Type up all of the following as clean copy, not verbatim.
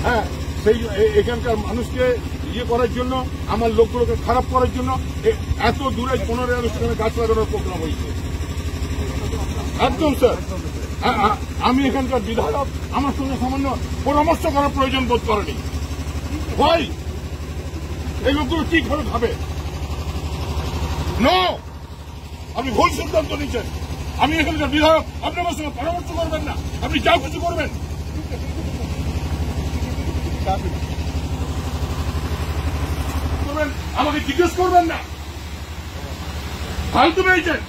হ্যাঁ, সেই এখানকার মানুষকে ইয়ে করার জন্য, আমার লোকগুলোকে খারাপ করার জন্য এত দূরে 15 আগস্ট সেখানে গাছ লাগানোর প্রোগ্রাম হয়েছে। একদম স্যার, আমি এখানকার বিধায়ক, আমার সঙ্গে সামান্য পরামর্শ করার প্রয়োজন বোধ করেনি। ভাই, এই লোকগুলো কি করে ভাবে? আপনি ভুল সিদ্ধান্ত নিচ্ছেন। আমি এখানকার বিধায়ক, আপনি আমার সঙ্গে পরামর্শ করবেন না, আপনি যা কিছু করবেন। আমাকে জিজ্ঞেস করবেন না, ফালতু পেয়েছেন।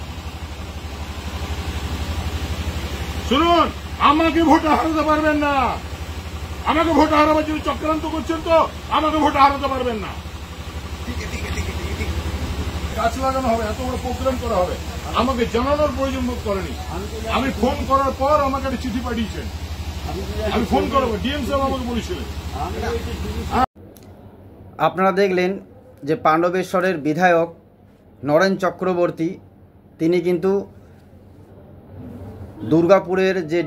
শুনুন, আমাকে ভোটে হারাতে পারবেন না। আমাকে ভোটে হারাবার জন্য চক্রান্ত করছেন, তো আমাকে ভোটে হারাতে পারবেন না। গাছ লাগানো হবে, এত বড় প্রোগ্রাম করা হবে, আমাকে জানানোর প্রয়োজন বোধ করেনি। আমি ফোন করার পর আমাকে একটা চিঠি পাঠিয়েছেন, আমি ফোন করবো, ডিএম সাহেব আমাকে বলেছিলেন। আপনারা দেখলেন যে পাণ্ডবেশ্বরের বিধায়ক নরেন চক্রবর্তী, তিনি কিন্তু দুর্গাপুরের যে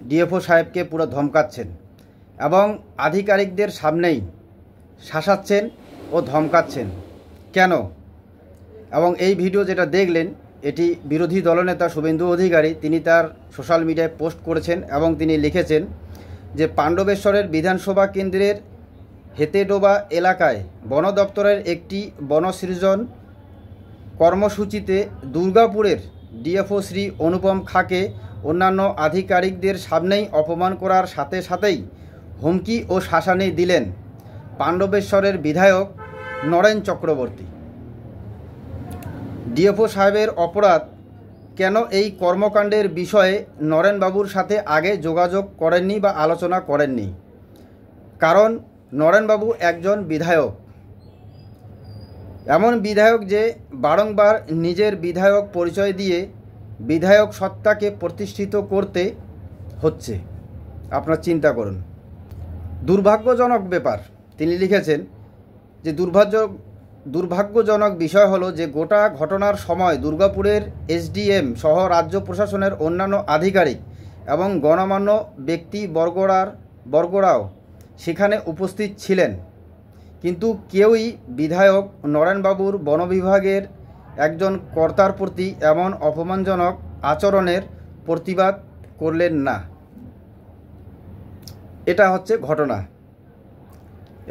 ডিএফও সাহেবকে পুরো ধমকাচ্ছেন এবং আধিকারিকদের সামনেই শাসাচ্ছেন ও ধমকাচ্ছেন। কেন? এবং এই ভিডিও যেটা দেখলেন, এটি বিরোধী দলনেতা শুভেন্দু অধিকারী তিনি তার সোশ্যাল মিডিয়ায় পোস্ট করেছেন এবং তিনি লিখেছেন যে পাণ্ডবেশ্বরের বিধানসভা কেন্দ্রের হেতেডোবা এলাকায় বন দপ্তরের একটি বনসৃজন কর্মসূচিতে দুর্গাপুরের ডিএফও শ্রী অনুপম খাঁকে অন্যান্য আধিকারিকদের সামনেই অপমান করার সাথে সাথেই হুমকি ও শাসানি দিলেন পাণ্ডবেশ্বরের বিধায়ক নরেন চক্রবর্তী। ডিএফও সাহেবের অপরাধ, কেন এই কর্মকাণ্ডের বিষয়ে নরেনবাবুর সাথে আগে যোগাযোগ করেননি বা আলোচনা করেননি? কারণ নরেনবাবু একজন বিধায়ক, এমন বিধায়ক যে বারংবার নিজের বিধায়ক পরিচয় দিয়ে বিধায়ক সত্তাকে প্রতিষ্ঠিত করতে হচ্ছে। আপনার চিন্তা করুন, দুর্ভাগ্যজনক ব্যাপার। তিনি লিখেছেন যে দুর্ভাগ্যজনক বিষয় হলো যে গোটা ঘটনার সময় দুর্গাপুরের এসডিএম সহ রাজ্য প্রশাসনের অন্যান্য আধিকারিক এবং গণমান্য ব্যক্তিবর্গরাও সেখানে উপস্থিত ছিলেন, কিন্তু কেউই বিধায়ক নরেনবাবুর বন বিভাগের একজন কর্তার প্রতি এমন অপমানজনক আচরণের প্রতিবাদ করলেন না। এটা হচ্ছে ঘটনা।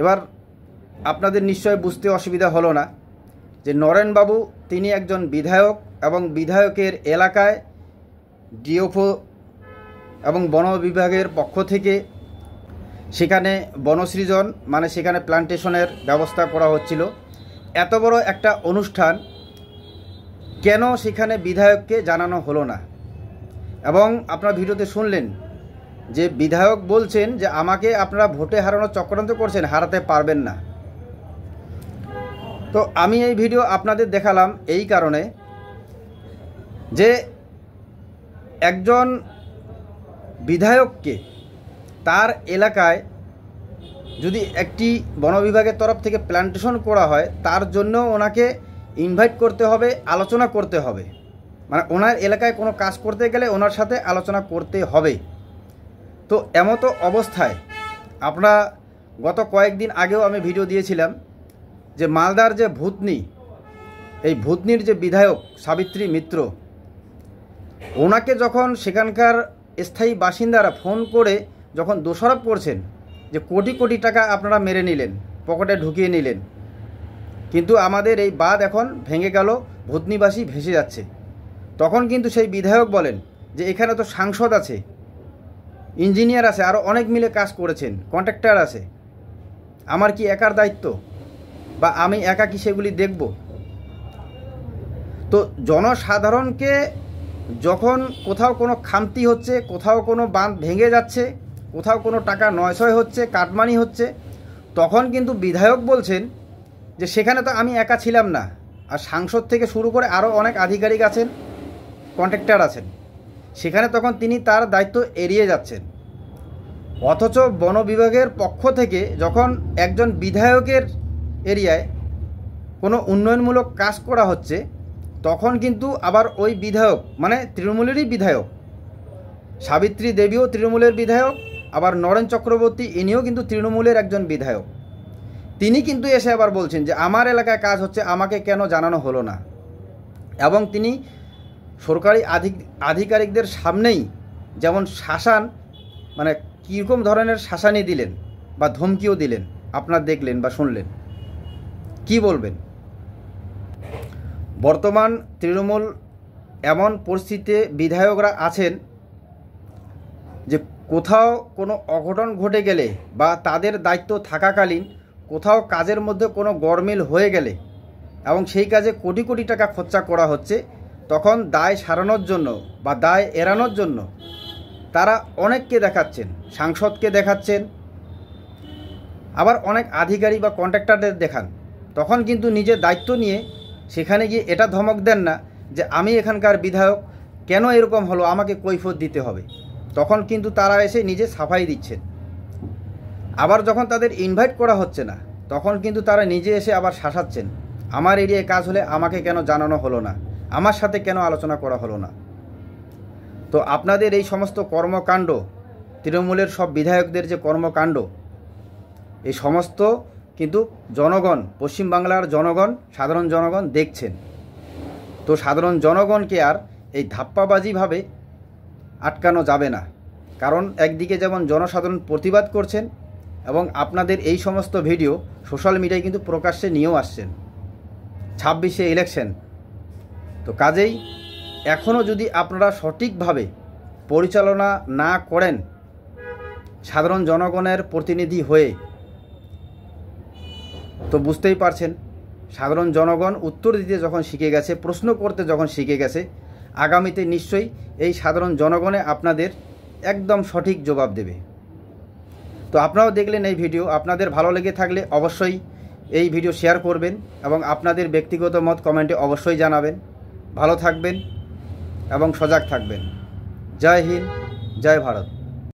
এবার আপনাদের নিশ্চয় বুঝতে অসুবিধা হলো না যে নরেনবাবু তিনি একজন বিধায়ক এবং বিধায়কের এলাকায় ডিএফও এবং বন বিভাগের পক্ষ থেকে সেখানে বনসৃজন মানে সেখানে প্লান্টেশনের ব্যবস্থা করা হচ্ছিল। এত বড় একটা অনুষ্ঠান কেন সেখানে বিধায়ককে জানানো হলো না? এবং আপনারা ভিডিওতে শুনলেন যে বিধায়ক বলছেন যে আমাকে আপনারা ভোটে হারানোর চক্রান্ত করছেন, হারাতে পারবেন না। তো আমি এই ভিডিও আপনাদের দেখালাম এই কারণে যে একজন বিধায়ককে তার এলাকায় যদি একটি বন বিভাগের তরফ থেকে প্ল্যান্টেশন করা হয়, তার জন্য ওনাকে ইনভাইট করতে হবে, আলোচনা করতে হবে। মানে ওনার এলাকায় কোনো কাজ করতে গেলে ওনার সাথে আলোচনা করতে হবে। তো এমতো অবস্থায় আপনারা গত কয়েকদিন আগেও আমি ভিডিও দিয়েছিলাম যে মালদার যে ভূতনি, এই ভূতনির যে বিধায়ক সাবিত্রী মিত্র, ওনাকে যখন সেখানকার স্থায়ী বাসিন্দারা ফোন করে যখন দোষারোপ করছেন যে কোটি কোটি টাকা আপনারা মেরে নিলেন, পকেটে ঢুকিয়ে নিলেন, কিন্তু আমাদের এই বাঁধ এখন ভেঙে গেল, ভূতনিবাসী ভেসে যাচ্ছে, তখন কিন্তু সেই বিধায়ক বলেন যে এখানে তো সাংসদ আছে, ইঞ্জিনিয়ার আছে, আরও অনেক মিলে কাজ করেছেন, কন্ট্রাক্টর আছে, আমার কি একার দায়িত্ব বা আমি একা কি সেগুলি দেখব? তো জনসাধারণকে যখন কোথাও কোনো খামতি হচ্ছে, কোথাও কোনো বাঁধ ভেঙে যাচ্ছে, কোথাও কোনো টাকা নয়ছয় হচ্ছে, কাটমানি হচ্ছে, তখন কিন্তু বিধায়ক বলছেন যে সেখানে তো আমি একা ছিলাম না, আর সাংসদ থেকে শুরু করে আরও অনেক আধিকারিক আছেন, কন্ট্রাক্টর আছেন, সেখানে তখন তিনি তার দায়িত্ব এড়িয়ে যাচ্ছেন। অথচ বন বিভাগের পক্ষ থেকে যখন একজন বিধায়কের এরিয়ায় কোনো উন্নয়নমূলক কাজ করা হচ্ছে, তখন কিন্তু আবার ওই বিধায়ক মানে তৃণমূলেরই বিধায়ক, সাবিত্রী দেবীও তৃণমূলের বিধায়ক, আবার নরেন চক্রবর্তী ইনিও কিন্তু তৃণমূলের একজন বিধায়ক। তিনি কিন্তু এসে আবার বলছেন যে আমার এলাকায় কাজ হচ্ছে, আমাকে কেন জানানো হলো না। এবং তিনি সরকারি আধিকারিকদের সামনেই যেমন শাসান, মানে কীরকম ধরনের শাসানি দিলেন বা ধমকিও দিলেন, আপনারা দেখলেন বা শুনলেন। কি বলবেন? বর্তমান তৃণমূল এমন পরিস্থিতিতে বিধায়করা আছেন যে কোথাও কোনো অঘটন ঘটে গেলে বা তাদের দায়িত্ব থাকাকালীন কোথাও কাজের মধ্যে কোনো গরমিল হয়ে গেলে এবং সেই কাজে কোটি কোটি টাকা খরচা করা হচ্ছে, তখন দায় সারানোর জন্য বা দায় এড়ানোর জন্য তারা অনেককে দেখাচ্ছেন, সাংসদকে দেখাচ্ছেন, আবার অনেক আধিকারিক বা কন্ট্রাক্টরদের দেখান। তখন কিন্তু নিজের দায়িত্ব নিয়ে সেখানে গিয়ে এটা ধমক দেন না যে আমি এখানকার বিধায়ক, কেন এরকম হলো, আমাকে কৈফিয়ত দিতে হবে। তখন কিন্তু তারা এসে নিজে সাফাই দিচ্ছেন। আবার যখন তাদের ইনভাইট করা হচ্ছে না, তখন কিন্তু তারা নিজে এসে আবার শাসাচ্ছেন, আমার এরিয়ায় কাজ হলে আমাকে কেন জানানো হলো না, আমার সাথে কেন আলোচনা করা হলো না। তো আপনাদের এই সমস্ত কর্মকাণ্ড, তৃণমূলের সব বিধায়কদের যে কর্মকাণ্ড, এই সমস্ত কিন্তু জনগণ, পশ্চিমবাংলার জনগণ, সাধারণ জনগণ দেখছেন। তো সাধারণ জনগণকে আর এই ধাপ্পাবাজিভাবে আটকানো যাবে না। কারণ একদিকে যেমন জনসাধারণ প্রতিবাদ করছেন এবং আপনাদের এই সমস্ত ভিডিও সোশ্যাল মিডিয়ায় কিন্তু প্রকাশ্যে নিয়েও আসছেন। 26শে ইলেকশন, তো কাজেই এখনও যদি আপনারা সঠিকভাবে পরিচালনা না করেন সাধারণ জনগণের প্রতিনিধি হয়ে, তো বুঝতেই পারছেন সাধারণ জনগণ উত্তর দিতে যখন শিখে গেছে, প্রশ্ন করতে যখন শিখে গেছে, আগামীতে নিশ্চয়ই এই সাধারণ জনগণে আপনাদের একদম সঠিক জবাব দেবে। তো আপনারাও দেখলেন এই ভিডিও, আপনাদের ভালো লেগে থাকলে অবশ্যই এই ভিডিও শেয়ার করবেন এবং আপনাদের ব্যক্তিগত মত কমেন্টে অবশ্যই জানাবেন। ভালো থাকবেন এবং সজাগ থাকবেন। জয় হিন্দ, জয় ভারত।